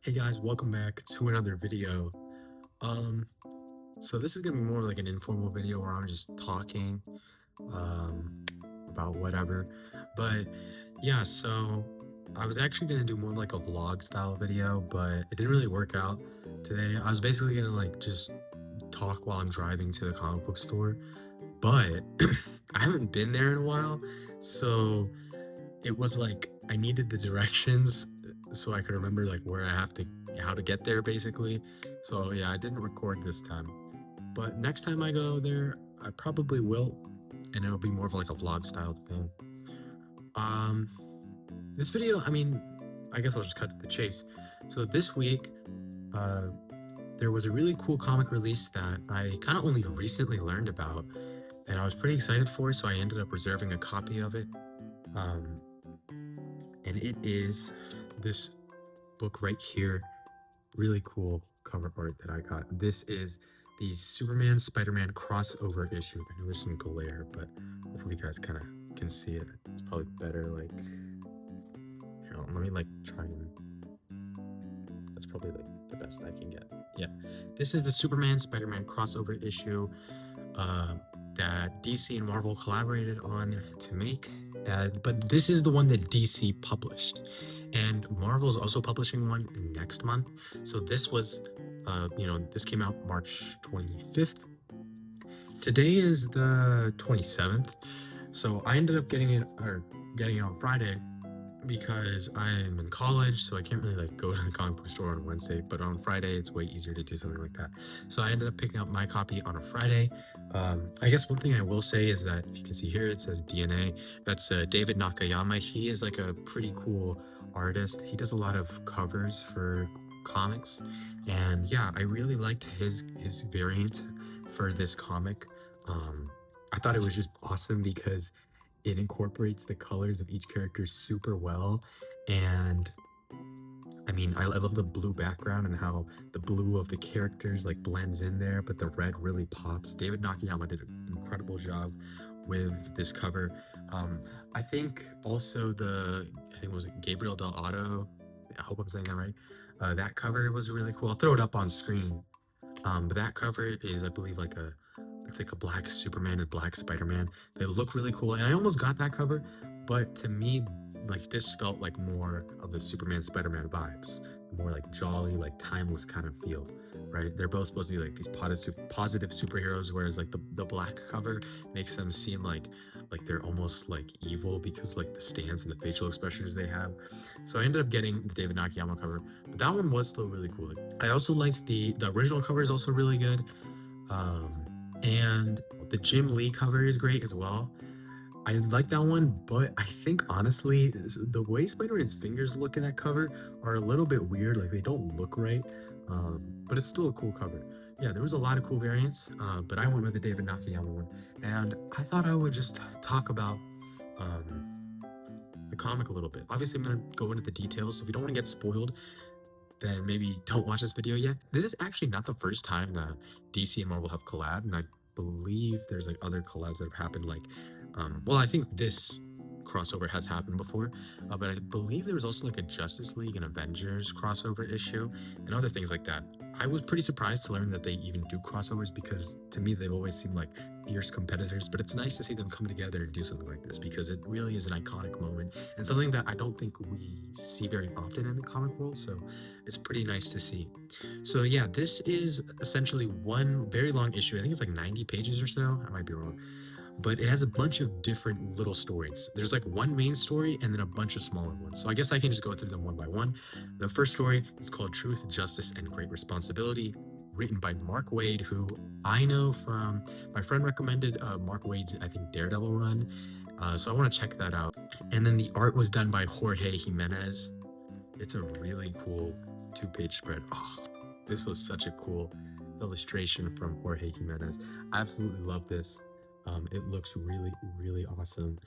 Hey guys, welcome back to another video. Um, so this is gonna be more like an informal video where I'm just talking um about whatever. But yeah, so I was actually gonna do more like a vlog style video, but it didn't really work out today. I was basically gonna like just talk while I'm driving to the comic book store, but I haven't been there in a while, so it was like I needed the directions so I could remember like where I have to how to get there basically. So yeah, I didn't record this time. But next time I go there, I probably will, and it'll be more of like a vlog style thing. Um this video, I mean, I guess I'll just cut to the chase. So this week, uh there was a really cool comic release that I kind of only recently learned about, and I was pretty excited for, so I ended up reserving a copy of it. Um and it is this book right here. Really cool cover art that I got. This is the Superman Spider-Man crossover issue. I know there's some glare, but hopefully you guys kind of can see it. It's probably better like here, let me like try and that's probably like the best I can get. Yeah. This is the Superman Spider-Man crossover issue that DC and Marvel collaborated on to make. But this is the one that DC published, and Marvel is also publishing one next month. So this was, this came out March 25th. Today is the 27th. So I ended up getting it on Friday because I'm in college, so I can't really like go to the comic book store on Wednesday, but on Friday it's way easier to do something like that. So I ended up picking up my copy on a Friday. I guess one thing I will say is that if you can see here, it says DNA. That's David Nakayama. He is like a pretty cool artist. He does a lot of covers for comics, and yeah, I really liked his variant for this comic. I thought it was just awesome because it incorporates the colors of each character super well. And I mean, I love the blue background and how the blue of the characters like blends in there, but the red really pops. David Nakayama did an incredible job with this cover. Um, I think also I think it was Gabriel Del Auto. I hope I'm saying that right. That cover was really cool. I'll throw it up on screen. But that cover is, I believe, it's like a black Superman and black Spider-Man. They look really cool, and I almost got that cover, but to me, like this felt like more of the Superman Spider-Man vibes, more like jolly, like timeless kind of feel, right? They're both supposed to be like these positive superheroes, whereas like the black cover makes them seem like they're almost like evil because like the stance and the facial expressions they have. So I ended up getting the David Nakayama cover, but that one was still really cool. I also liked the original cover is also really good. Um, and the Jim Lee cover is great as well. I like that one, but I think honestly, the way Spider-Man's fingers look in that cover are a little bit weird. Like they don't look right, but it's still a cool cover. Yeah, there was a lot of cool variants, but I went with the David Nakayama one, and I thought I would just talk about the comic a little bit. Obviously, I'm gonna go into the details, so if you don't want to get spoiled, then maybe don't watch this video yet. This is actually not the first time that DC and Marvel have collabed, and I believe there's like other collabs that have happened. Like, well, I think this crossover has happened before, but I believe there was also like a Justice League and Avengers crossover issue and other things like that. I was pretty surprised to learn that they even do crossovers because to me they've always seemed like fierce competitors, but it's nice to see them come together and do something like this because it really is an iconic moment and something that I don't think we see very often in the comic world. So it's pretty nice to see. So yeah, this is essentially one very long issue. I think it's like 90 pages or so. I might be wrong. But it has a bunch of different little stories. There's like one main story and then a bunch of smaller ones. So I guess I can just go through them one by one. The first story is called Truth, Justice, and Great Responsibility, written by Mark Waid, who I know from my friend recommended Mark Waid's, I think, Daredevil run. So I want to check that out. And then the art was done by Jorge Jimenez. It's a really cool 2-page spread. Oh, this was such a cool illustration from Jorge Jimenez. I absolutely love this. It looks really, really awesome.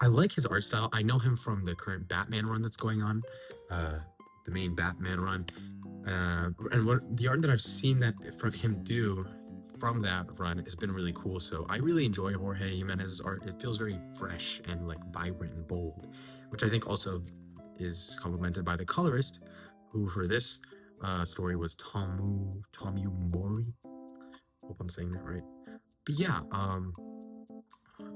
I like his art style. I know him from the current Batman run that's going on, the main Batman run, and what the art that I've seen that from him do from that run has been really cool. So I really enjoy Jorge Jimenez's art. It feels very fresh and like vibrant and bold, which I think also is complemented by the colorist, who for this story was Tomu Mori. Hope I'm saying that right. But yeah,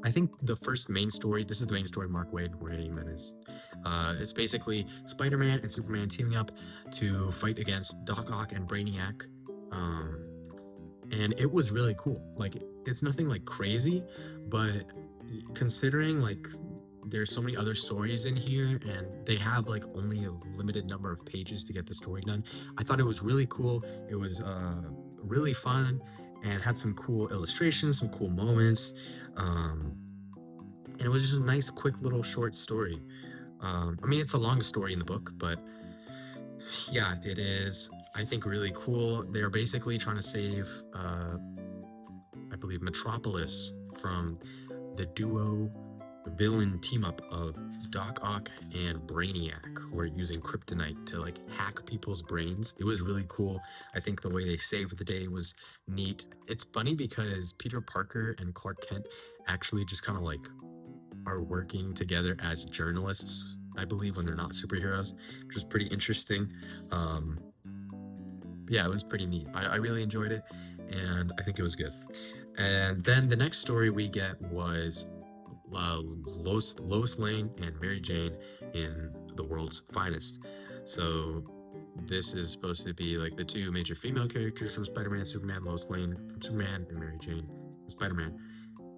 I think the first main story, this is the main story Mark Waid Raymond is. It's basically Spider-Man and Superman teaming up to fight against Doc Ock and Brainiac. Um, and it was really cool. Like, it's nothing like crazy, but considering like there's so many other stories in here and they have like only a limited number of pages to get the story done, I thought it was really cool. It was really fun and had some cool illustrations, some cool moments. Um, and it was just a nice, quick little short story. I mean, it's the longest story in the book, but yeah, it is, I think, really cool. They're basically trying to save, I believe, Metropolis from the duo villain team up of Doc Ock and Brainiac, who are using kryptonite to like hack people's brains. It was really cool. I think the way they saved the day was neat. It's funny because Peter Parker and Clark Kent actually just kind of like are working together as journalists, I believe, when they're not superheroes, which was pretty interesting. Um, yeah, it was pretty neat. I really enjoyed it, and I think it was good. And then the next story we get was Lois Lane and Mary Jane in The World's Finest. So this is supposed to be like the two major female characters from Spider-Man and Superman, Lois Lane from Superman and Mary Jane from Spider-Man.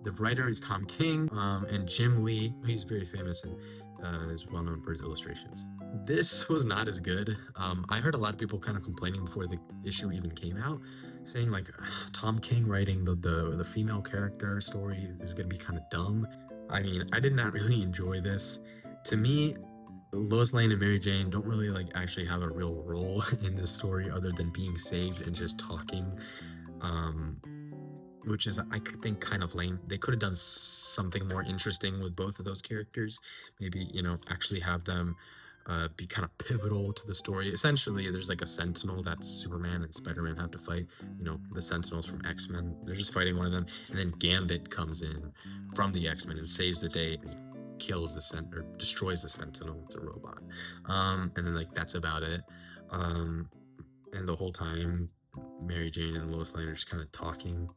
The writer is Tom King, and Jim Lee. He's very famous and is well known for his illustrations. This was not as good. I heard a lot of people kind of complaining before the issue even came out, saying like Tom King writing the female character story is gonna be kind of dumb. I mean, I did not really enjoy this. To me, Lois Lane and Mary Jane don't really like actually have a real role in this story other than being saved and just talking. Which is, I think, kind of lame. They could have done something more interesting with both of those characters. Maybe, actually have them be kind of pivotal to the story. Essentially, there's like a Sentinel that Superman and Spider-Man have to fight. The Sentinels from X-Men. They're just fighting one of them, and then Gambit comes in from the X-Men and saves the day and kills or destroys the Sentinel. It's a robot. And then like that's about it. And the whole time, Mary Jane and Lois Lane are just kind of talking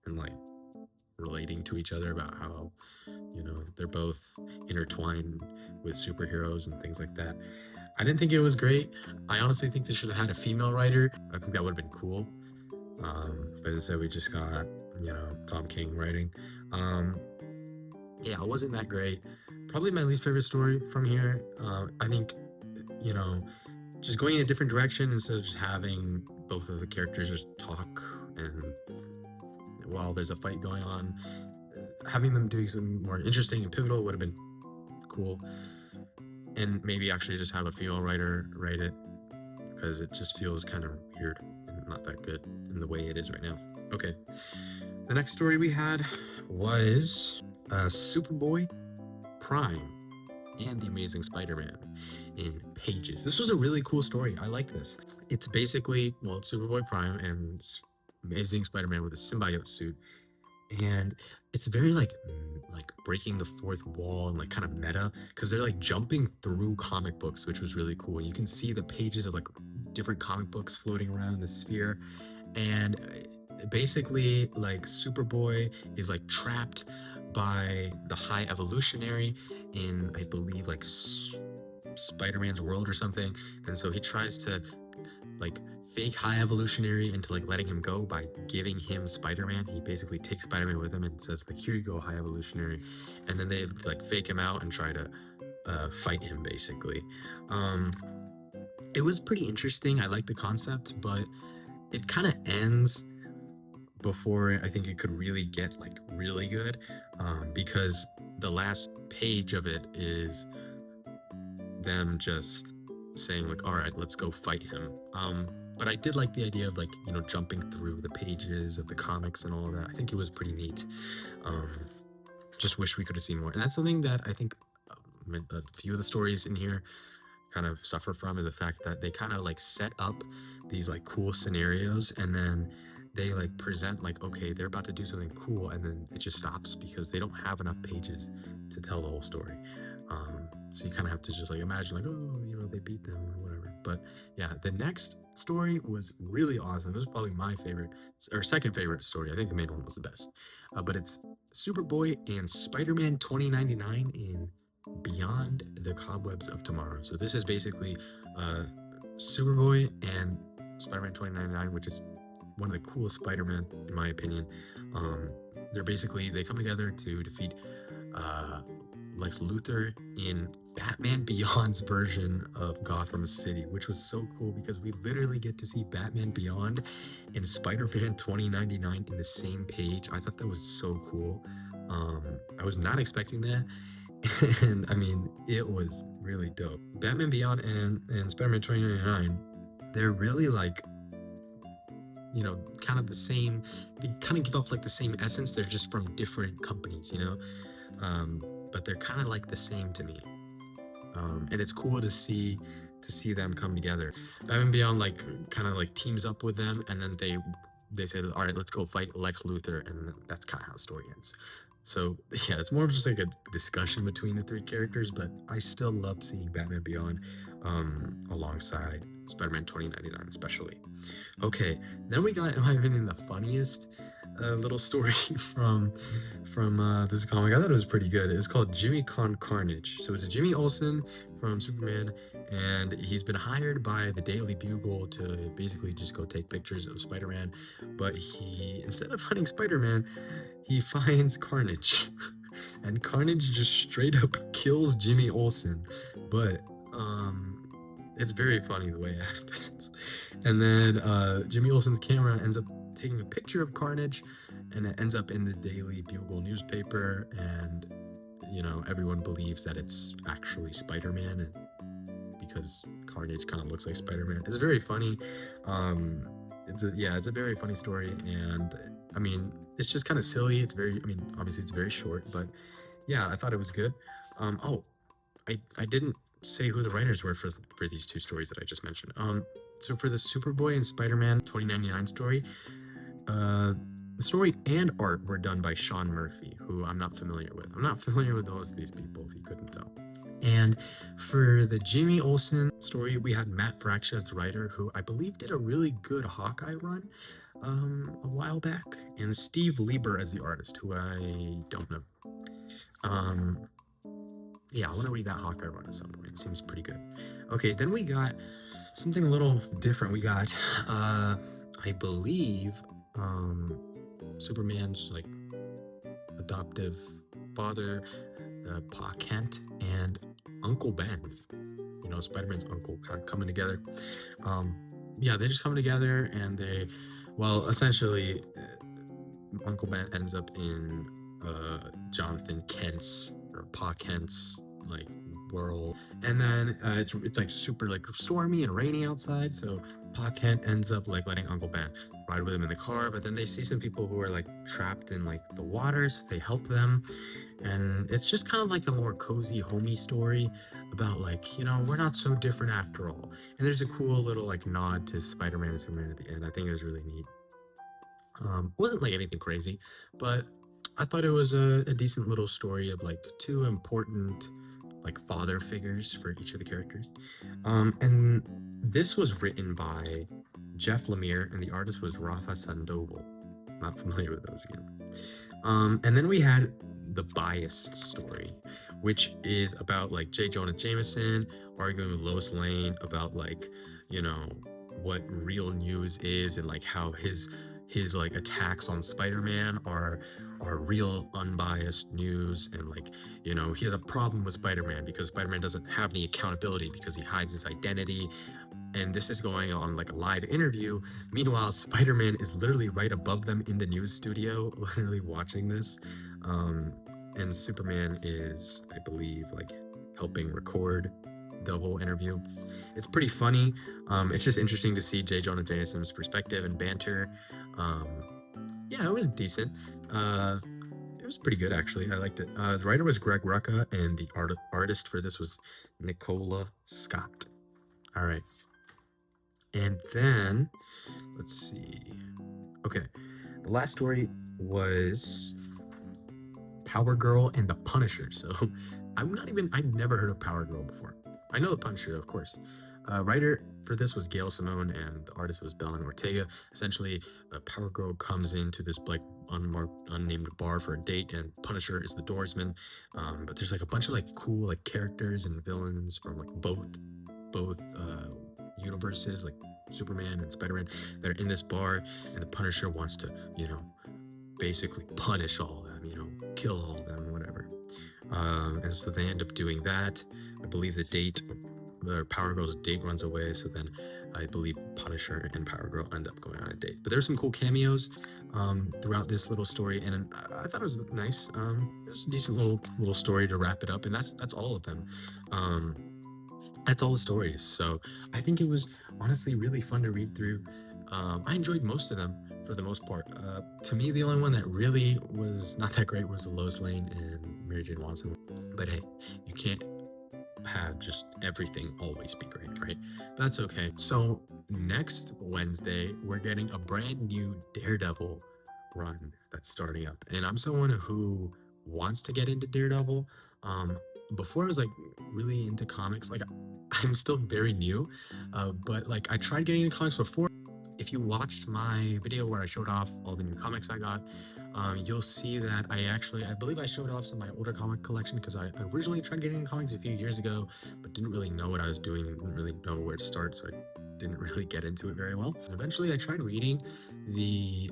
and like relating to each other about how they're both intertwined with superheroes and things like that. I didn't think it was great. I honestly think they should have had a female writer. I think that would have been cool. But instead we just got Tom King writing. Yeah, it wasn't that great. Probably my least favorite story from here. I think just going in a different direction instead of just having both of the characters just talk and while there's a fight going on, having them do something more interesting and pivotal would have been cool. And maybe actually just have a female writer write it, because it just feels kind of weird and not that good in the way it is right now. Okay, the next story we had was Superboy Prime and the Amazing Spider-Man in pages. This was a really cool story. I like this. It's basically, it's Superboy Prime and Amazing Spider-Man with a symbiote suit, and it's very like breaking the fourth wall and like kind of meta, because they're like jumping through comic books, which was really cool. You can see the pages of like different comic books floating around in the sphere, and basically like Superboy is like trapped by the High Evolutionary in, I believe, like Spider-Man's world or something, and so he tries to like fake High Evolutionary into like letting him go by giving him Spider-Man. He basically takes Spider-Man with him and says like, here you go, High Evolutionary, and then they like fake him out and try to fight him basically. It was pretty interesting. I like the concept, but it kind of ends before I think it could really get like really good, because the last page of it is them just saying like, all right, let's go fight him. But I did like the idea of like, jumping through the pages of the comics and all of that. I think it was pretty neat. Just wish we could have seen more. And that's something that I think a few of the stories in here kind of suffer from, is the fact that they kind of like set up these like cool scenarios, and then they like present like, okay, they're about to do something cool, and then it just stops because they don't have enough pages to tell the whole story. So you kind of have to just like imagine like, oh, they beat them or whatever. But yeah, the next story was really awesome. It was probably my favorite or second favorite story. I think the main one was the best. But it's Superboy and Spider-Man 2099 in Beyond the Cobwebs of Tomorrow. So this is basically uh, Superboy and Spider-Man 2099, which is one of the coolest Spider-Man in my opinion. Um, they come together to defeat uh, Lex Luthor in Batman Beyond's version of Gotham City, which was so cool because we literally get to see Batman Beyond and Spider-Man 2099 in the same page. I thought that was so cool. I was not expecting that. And I mean, it was really dope. Batman Beyond and Spider-Man 2099, they're really like, kind of the same. They kind of give off like the same essence. They're just from different companies, but they're kind of like the same to me. And it's cool to see them come together. Batman Beyond like kind of like teams up with them, and then they say, all right, let's go fight Lex Luthor, and that's kind of how the story ends. So yeah, it's more of just like a discussion between the three characters, but I still loved seeing Batman Beyond alongside Spider-Man 2099 especially. Okay, then we got, in my opinion, the funniest little story from this comic. I thought it was pretty good. It's called Jimmy Con Carnage. So it's Jimmy Olsen from Superman, and he's been hired by the Daily Bugle to basically just go take pictures of Spider-Man. But instead of finding Spider-Man, he finds Carnage. And Carnage just straight up kills Jimmy Olsen. But it's very funny the way it happens. And then Jimmy Olsen's camera ends up taking a picture of Carnage, and it ends up in the Daily Bugle newspaper, and everyone believes that it's actually Spider-Man, and because Carnage kind of looks like Spider-Man. It's very funny. It's a very funny story, and I mean, it's just kind of silly. Obviously it's very short, but yeah, I thought it was good. I didn't say who the writers were for these two stories that I just mentioned. So for the Superboy and Spider-Man 2099 story, the story and art were done by Sean Murphy, who I'm not familiar with. I'm not familiar with most of these people, if you couldn't tell. And for the Jimmy Olsen story, we had Matt Fraction as the writer, who I believe did a really good Hawkeye run a while back, and Steve Lieber as the artist, who I don't know. Yeah, I want to read that Hawkeye run at some point. It seems pretty good. Okay, then we got something a little different. We got, I believe, Superman's like adoptive father, Pa Kent, and Uncle Ben. Spider-Man's uncle, kind of coming together. They're just coming together, and essentially, Uncle Ben ends up in Jonathan Kent's or Pa Kent's like world, and then it's like super like stormy and rainy outside, so Pa Kent ends up like letting Uncle Ben ride with him in the car, but then they see some people who are like trapped in like the water, so they help them, and it's just kind of like a more cozy homey story about like, we're not so different after all. And there's a cool little like nod to Spider-Man and Superman at the end. I think it was really neat. Wasn't like anything crazy, but I thought it was a decent little story of like two important like father figures for each of the characters. And this was written by Jeff Lemire, and the artist was Rafa Sandoval. Not familiar with those again. And then we had the Bias story, which is about like J. Jonah Jameson arguing with Lois Lane about like, what real news is, and like how his like attacks on Spider-Man are real unbiased news, and like, he has a problem with Spider-Man because Spider-Man doesn't have any accountability because he hides his identity. And this is going on like a live interview. Meanwhile, Spider-Man is literally right above them in the news studio, literally watching this. And Superman is, I believe, like helping record the whole interview. It's pretty funny. It's just interesting to see J. Jonah Jameson's perspective and banter. It was decent. It was pretty good, actually. I liked it. The writer was Greg Rucka, and the artist for this was Nicola Scott. All right. And then, let's see. Okay. The last story was Power Girl and the Punisher. So I've never heard of Power Girl before. I know the Punisher, of course. Writer for this was Gail Simone, and the artist was Belen Ortega. Essentially, Power Girl comes into this like unmarked, unnamed bar for a date, and Punisher is the doorsman. But there's like a bunch of like cool like characters and villains from like both universes, like Superman and Spider-Man. They're in this bar, and the Punisher wants to, basically punish all of them, kill all of them, whatever. And so they end up doing that. I believe the date, or Power Girl's date runs away, so then I believe Punisher and Power Girl end up going on a date. But there's some cool cameos throughout this little story, and I thought it was nice. It was a decent little story to wrap it up, and that's all of them. Um, that's all the stories. So I think it was honestly really fun to read through. I enjoyed most of them for the most part. To me, the only one that really was not that great was the Lois Lane and Mary Jane Watson. But hey, you can't have just everything always be great, right? That's okay. So next Wednesday, we're getting a brand new Daredevil run that's starting up. And I'm someone who wants to get into Daredevil. Before I was like really into comics, like I'm still very new, but like I tried getting into comics before. If you watched my video where I showed off all the new comics I got, you'll see that I believe I showed off some of my older comic collection because I originally tried getting into comics a few years ago, but didn't really know what I was doing, didn't really know where to start, so I didn't really get into it very well. And eventually I tried reading the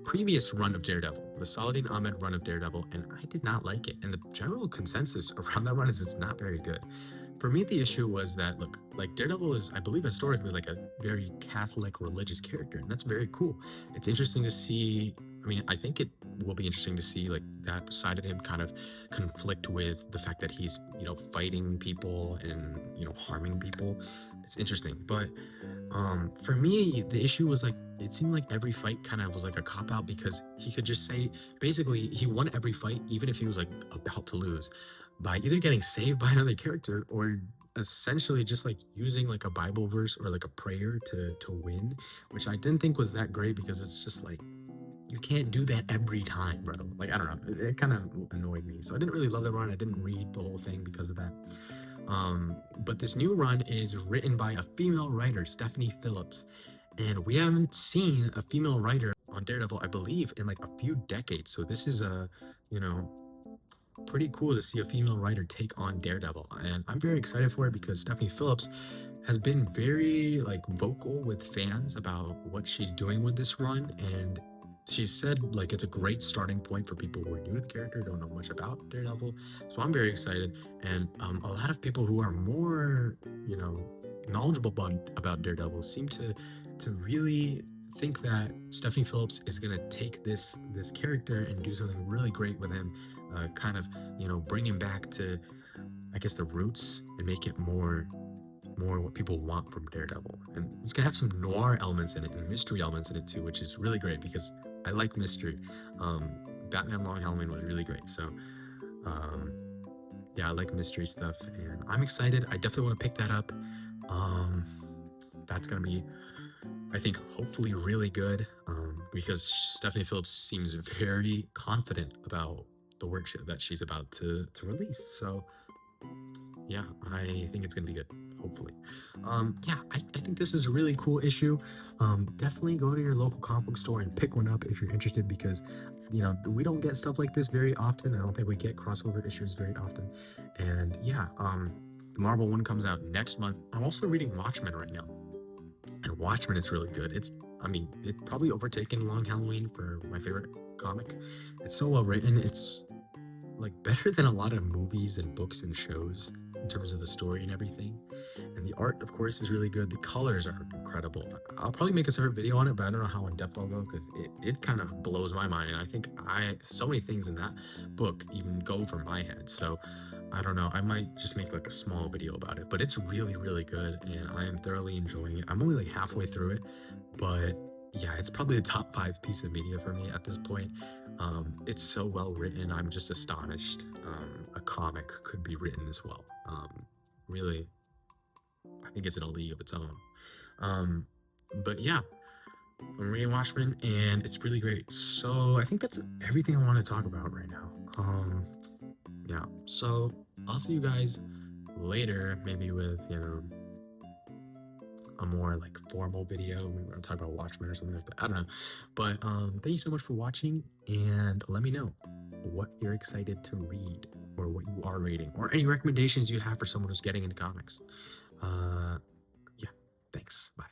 previous run of Daredevil, the Saladin Ahmed run of Daredevil, and I did not like it. And the general consensus around that run is it's not very good. For me, the issue was that, look, like Daredevil is, I believe, historically like a very Catholic religious character, and that's very cool. It's interesting to see. I mean, I think it will be interesting to see like that side of him kind of conflict with the fact that he's, fighting people and, harming people. It's interesting. But for me, the issue was like, it seemed like every fight kind of was like a cop out because he could just say, basically, he won every fight, even if he was like about to lose, by either getting saved by another character or essentially just like using like a Bible verse or like a prayer to win, which I didn't think was that great because it's just like you can't do that every time, bro. Like I don't know, it kind of annoyed me. So I didn't really love the run. I didn't read the whole thing because of that. But this new run is written by a female writer, Stephanie Phillips, and we haven't seen a female writer on Daredevil, I believe, in like a few decades. So this is you know, pretty cool to see a female writer take on Daredevil, and I'm very excited for it because Stephanie Phillips has been very like vocal with fans about what she's doing with this run, and she said like it's a great starting point for people who are new to the character, don't know much about Daredevil. So I'm very excited, and a lot of people who are more knowledgeable about Daredevil seem to really think that Stephanie Phillips is gonna take this character and do something really great with him, kind of bring him back to, I guess, the roots and make it more what people want from Daredevil. And it's gonna have some noir elements in it and mystery elements in it too, which is really great because I like mystery. Batman Long Halloween was really great, so yeah, I like mystery stuff, and I'm excited. I definitely want to pick that up. That's gonna be, I think, hopefully really good, because Stephanie Phillips seems very confident about the work that she's about to release. So yeah, I think it's gonna be good. Hopefully, yeah, I think this is a really cool issue. Definitely go to your local comic book store and pick one up if you're interested, because we don't get stuff like this very often. I don't think we get crossover issues very often. And yeah, the Marvel one comes out next month. I'm also reading Watchmen right now, and Watchmen is really good. It's probably overtaken Long Halloween for my favorite comic. It's so well written. It's like better than a lot of movies and books and shows in terms of the story and everything. And the art, of course, is really good. The colors are incredible. I'll probably make a separate video on it, but I don't know how in depth I'll go because it kind of blows my mind. And I think so many things in that book even go over my head. So I don't know. I might just make like a small video about it, but it's really, really good, and I am thoroughly enjoying it. I'm only like halfway through it, but yeah, it's probably the top 5 piece of media for me at this point. It's so well written. I'm just astonished a comic could be written this well. Really, I think it's in a league of its own. But yeah, I'm reading Watchmen, and it's really great. So I think that's everything I want to talk about right now. Yeah, so I'll see you guys later, maybe with, a more like formal video. We're gonna talk about Watchmen or something like that. I don't know. But thank you so much for watching, and let me know what you're excited to read or what you are reading or any recommendations you have for someone who's getting into comics. Uh, yeah, thanks. Bye.